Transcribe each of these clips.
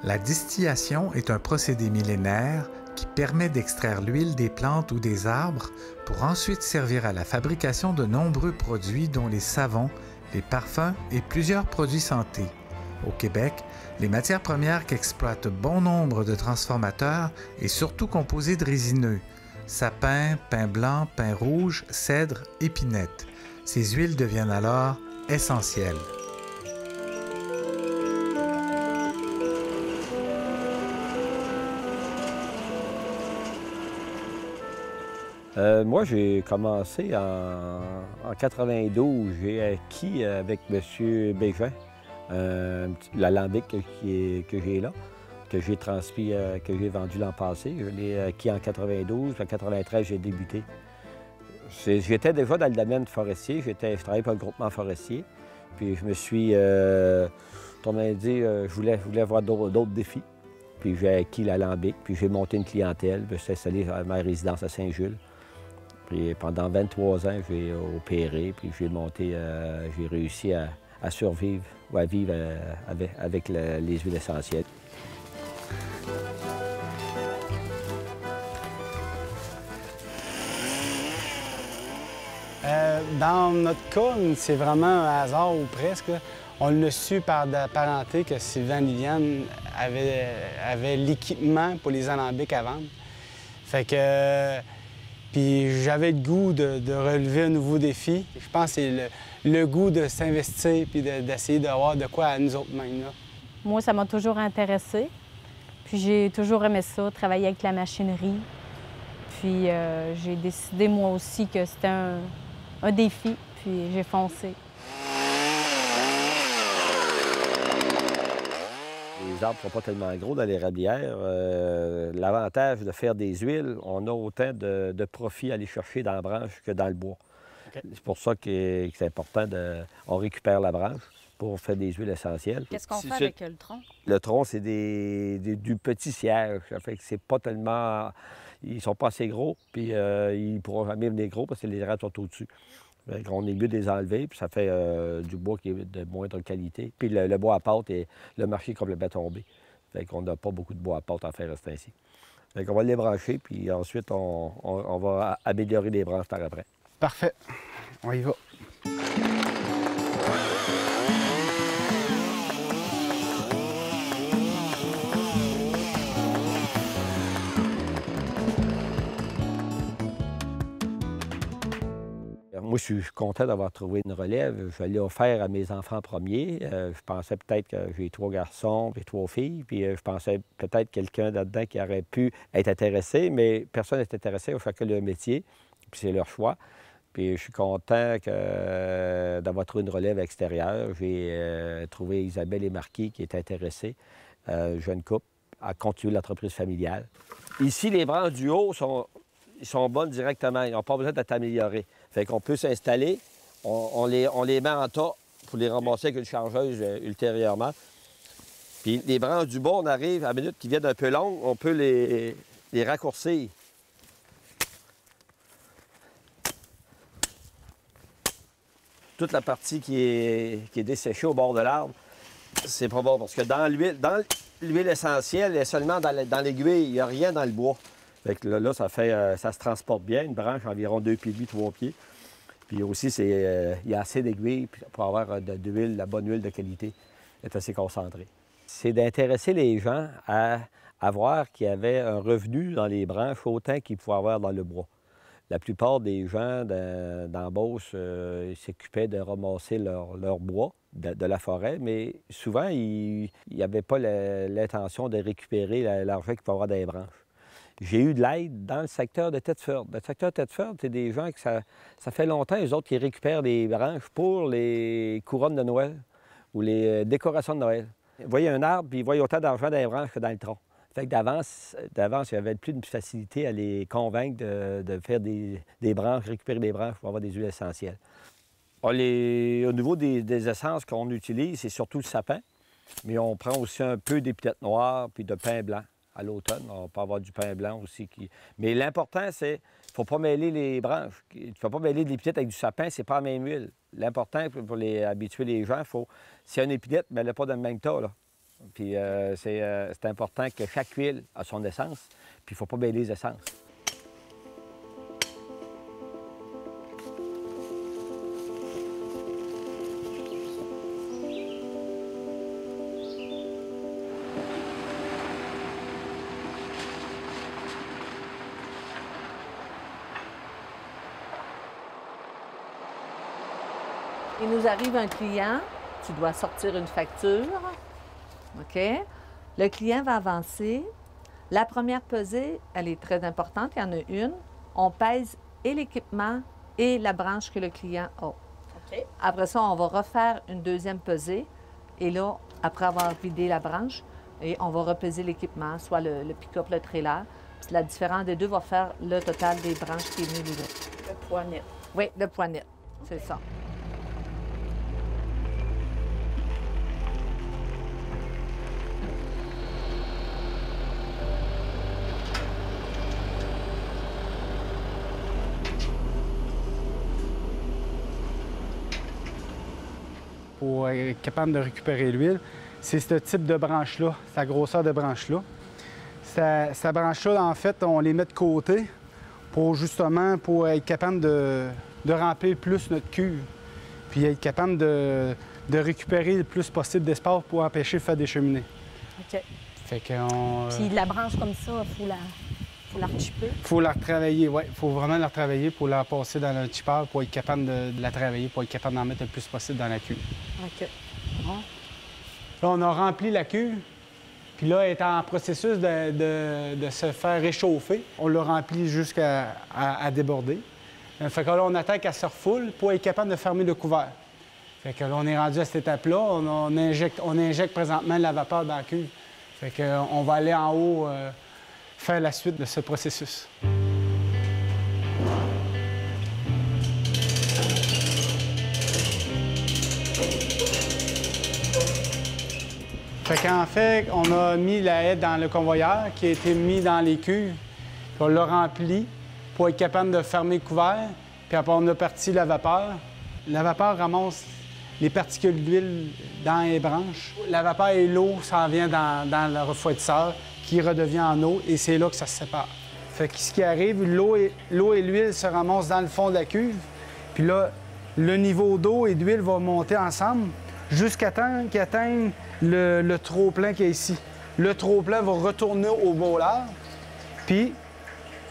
La distillation est un procédé millénaire qui permet d'extraire l'huile des plantes ou des arbres pour ensuite servir à la fabrication de nombreux produits dont les savons, les parfums et plusieurs produits santé. Au Québec, les matières premières qu'exploitent bon nombre de transformateurs est surtout composée de résineux, sapin, pin blanc, pin rouge, cèdre, épinette. Ces huiles deviennent alors essentielles. Moi, j'ai commencé en 92. J'ai acquis avec M. Bégin l'alambic que j'ai là, que j'ai transmis, que j'ai vendu l'an passé. Je l'ai acquis en 92. En 93, j'ai débuté. J'étais déjà dans le domaine forestier. Je travaillais pour le groupement forestier. Puis je me suis, on m'a dit, je voulais avoir d'autres défis. Puis j'ai acquis l'alambic, puis j'ai monté une clientèle. Je me suis installé à ma résidence à Saint-Jules. Puis pendant 23 ans, j'ai opéré, puis j'ai réussi à survivre ou à vivre avec les huiles essentielles. Dans notre cas, c'est vraiment un hasard ou presque. On l'a su par de parenté que Sylvain Liliane avait l'équipement pour les alambics à vendre. Fait que... Puis j'avais le goût de relever un nouveau défi. Je pense que c'est le goût de s'investir puis d'essayer d'avoir de quoi à nous autres mêmes. Là. Moi, ça m'a toujours intéressée. Puis j'ai toujours aimé ça, travailler avec la machinerie. Puis j'ai décidé moi aussi que c'était un défi, puis j'ai foncé. Les arbres ne sont pas tellement gros dans l'érablière. L'avantage de faire des huiles, on a autant de profit à aller chercher dans la branche que dans le bois. Okay. C'est pour ça que c'est important on récupère la branche pour faire des huiles essentielles. Qu'est-ce qu'on fait avec le tronc? Le tronc, c'est du petit cierge. Ça fait que c'est pas tellement... Ils sont pas assez gros, puis ils ne pourront jamais venir gros parce que les rats sont au-dessus. On est mieux de les enlever, puis ça fait du bois qui est de moindre qualité. Puis le bois à pâte, le marché est complètement tombé. Fait qu'on n'a pas beaucoup de bois à pâte à faire rester ainsi. Fait qu'on va les brancher, puis ensuite, on va améliorer les branches par après. Parfait. On y va. Moi, je suis content d'avoir trouvé une relève. Je l'ai offert à mes enfants premiers. Je pensais peut-être que j'ai 3 garçons et 3 filles, puis je pensais peut-être quelqu'un là-dedans qui aurait pu être intéressé, mais personne n'est intéressé, chacun leur métier, puis c'est leur choix. Puis je suis content d'avoir trouvé une relève extérieure. J'ai trouvé Isabelle et Marquis qui étaient intéressés, jeune couple, à continuer l'entreprise familiale. Ici, les branches du haut sont bonnes directement. Ils n'ont pas besoin d'être améliorées. Fait qu'on peut s'installer, on les met en tas pour les ramasser avec une chargeuse ultérieurement. Puis les branches du bas, on arrive à la minute qui viennent un peu longues, on peut les raccourcir. Toute la partie qui est desséchée au bord de l'arbre, c'est pas bon parce que dans l'huile essentielle, elle est seulement dans l'aiguille, il n'y a rien dans le bois. Fait que là, ça se transporte bien, une branche environ 2 pieds et demi, 3 pieds. Puis aussi, il y a assez d'aiguilles pour avoir de l'huile, la bonne huile de qualité. Elle est assez concentrée. C'est d'intéresser les gens à voir qu'il y avait un revenu dans les branches autant qu'il pouvait avoir dans le bois. La plupart des gens dans Beauce s'occupaient de ramasser leur bois de la forêt, mais souvent, ils n'avaient pas l'intention de récupérer l'argent qu'il peut avoir dans les branches. J'ai eu de l'aide dans le secteur de Thetford. Le secteur de Thetford, c'est des gens que ça fait longtemps, eux autres, qui récupèrent des branches pour les couronnes de Noël ou les décorations de Noël. Ils voyaient un arbre, puis ils voyaient autant d'argent dans les branches que dans le tronc. Fait que d'avance, il y avait plus de facilité à les convaincre de faire des branches, récupérer des branches pour avoir des huiles essentielles. Au niveau des essences qu'on utilise, c'est surtout le sapin, mais on prend aussi un peu d'épinette noire puis de pin blanc. À l'automne, on peut avoir du pin blanc aussi. Mais l'important, c'est qu'il ne faut pas mêler les branches. Tu ne peux pas mêler de l'épinette avec du sapin, c'est pas la même huile. L'important, pour habituer les gens, s'il y a une épinette, mets-le pas dans le même tas. Là. Puis c'est important que chaque huile a son essence, puis il ne faut pas mêler les essences. Il nous arrive un client, tu dois sortir une facture, OK? Le client va avancer. La première pesée, elle est très importante, il y en a une. On pèse et l'équipement et la branche que le client a. OK. Après ça, on va refaire une deuxième pesée. Et là, après avoir vidé la branche, et on va repeser l'équipement, soit le pick-up, le trailer. Puis la différence des deux va faire le total des branches qui est venu livrer. Le poids net. Oui, le poids net, c'est ça. Pour être capable de récupérer l'huile, c'est ce type de branche-là, sa grosseur de branche-là. Sa branche-là, en fait, on les met de côté pour justement pour être capable de remplir plus notre cuve, puis être capable de récupérer le plus possible d'espace pour empêcher de faire des cheminées. OK. Fait qu'on... Puis de la branche comme ça, il faut la rechipper. Il faut la retravailler, oui. Il faut vraiment la retravailler pour la passer dans le chipper pour être capable de la travailler, pour être capable d'en mettre le plus possible dans la cuve. OK. Bon. Là, on a rempli la cuve, puis là, elle est en processus de se faire réchauffer. On l'a rempli jusqu'à déborder. Fait que là, on attend qu'elle se refoule pour être capable de fermer le couvert. Fait que là, on est rendu à cette étape-là. On injecte présentement la vapeur dans la cuve. Fait qu'on va aller en haut faire la suite de ce processus. Fait qu'en fait, on a mis la haie dans le convoyeur qui a été mis dans les cuves. Puis on l'a rempli pour être capable de fermer le couvert. Puis après, on a parti la vapeur. La vapeur ramasse les particules d'huile dans les branches. La vapeur et l'eau s'en vient dans le refroidisseur qui redevient en eau et c'est là que ça se sépare. Fait que ce qui arrive, l'eau et l'huile se ramassent dans le fond de la cuve. Puis là, le niveau d'eau et d'huile va monter ensemble jusqu'à temps qu'ils atteignent le trop-plein qui est ici. Le trop-plein va retourner au bollard. Puis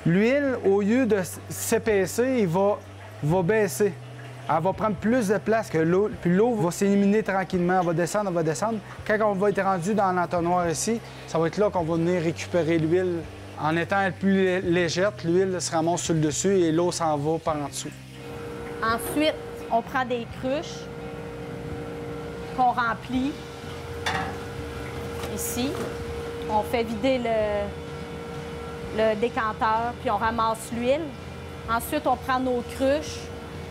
l'huile, au lieu de s'épaisser, il va baisser. Elle va prendre plus de place que l'eau, puis l'eau va s'éliminer tranquillement. Elle va descendre. Quand on va être rendu dans l'entonnoir ici, ça va être là qu'on va venir récupérer l'huile. En étant plus légère, l'huile se ramasse sur le dessus et l'eau s'en va par en dessous. Ensuite, on prend des cruches qu'on remplit ici. On fait vider le décanteur, puis on ramasse l'huile. Ensuite, on prend nos cruches,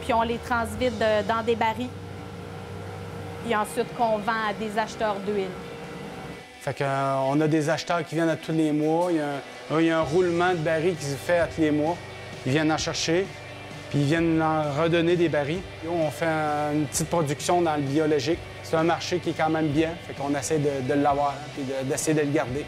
puis on les transvide dans des barils. Puis ensuite, qu'on vend à des acheteurs d'huile. Fait qu'on a des acheteurs qui viennent à tous les mois. Il y a un roulement de barils qui se fait à tous les mois. Ils viennent en chercher, puis ils viennent en redonner des barils. On fait une petite production dans le biologique. C'est un marché qui est quand même bien, fait qu'on essaie de l'avoir et d'essayer de le garder.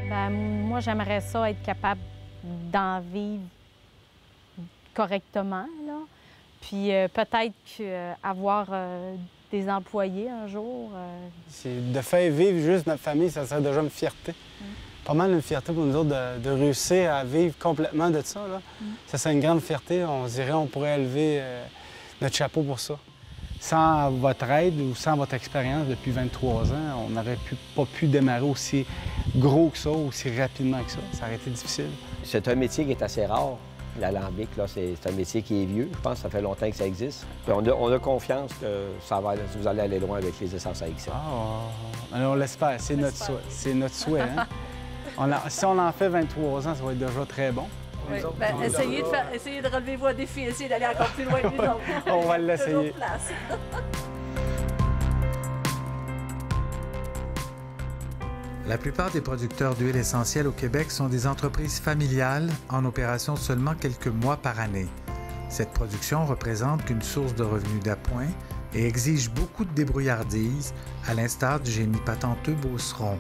Ben, moi, j'aimerais ça être capable d'en vivre correctement, là. Puis peut-être avoir des employés un jour. C'est de faire vivre juste notre famille, ça serait déjà une fierté. Pas mal une fierté pour nous autres de réussir à vivre complètement de ça, là. Ça serait une grande fierté. On dirait qu'on pourrait élever notre chapeau pour ça. Sans votre aide ou sans votre expérience depuis 23 ans, on n'aurait pas pu démarrer aussi gros que ça, aussi rapidement que ça. Ça aurait été difficile. C'est un métier qui est assez rare. L'alambic, là, c'est un métier qui est vieux. Je pense que ça fait longtemps que ça existe. Puis on a confiance que vous allez aller loin avec les essences à XL. Alors on l'espère. C'est notre souhait. C'est notre souhait, hein? Si on en fait 23 ans, ça va être déjà très bon. Oui. Ben, essayez de relever vos défis, essayez d'aller encore plus loin que nous autres. On va l'essayer. La plupart des producteurs d'huile essentielle au Québec sont des entreprises familiales en opération seulement quelques mois par année. Cette production représente qu'une source de revenus d'appoint et exige beaucoup de débrouillardise, à l'instar du génie patenteux Beauceron.